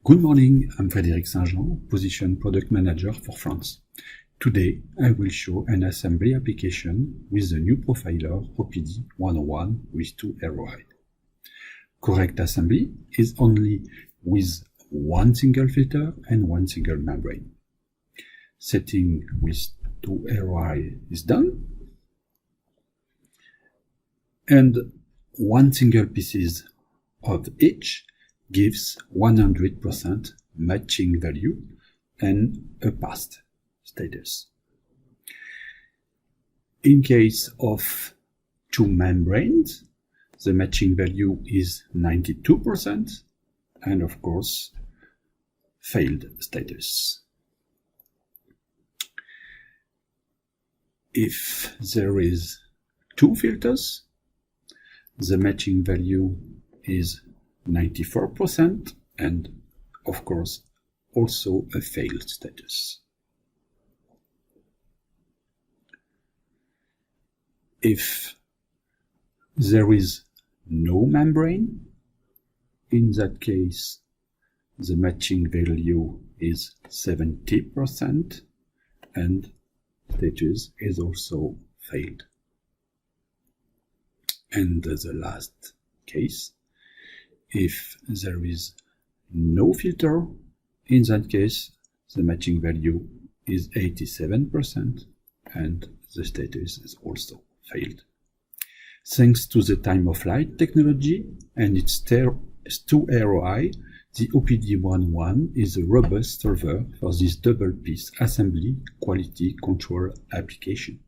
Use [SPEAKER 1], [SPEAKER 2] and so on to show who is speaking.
[SPEAKER 1] Good morning, I'm Fréderic Saint-Jean, Position Product Manager for France. Today, I will show an assembly application with the new profiler OPD 101 with 2 ROI. Correct assembly is only with one single filter and one single membrane. Setting with 2 ROI is done. And one single pieces of each gives 100% matching value and a passed status. In case of 2 membranes, the matching value is 92% and of course failed status. If there is 2 filters, the matching value is 94% and of course also a failed status. If there is no membrane, in that case the matching value is 70% and status is also failed. And the last case, if there is no filter, in that case the matching value is 87% and the status is also failed. Thanks to the time-of-flight technology and its 2 ROI, the OPD 101 is a robust solver for this double-piece assembly quality control application.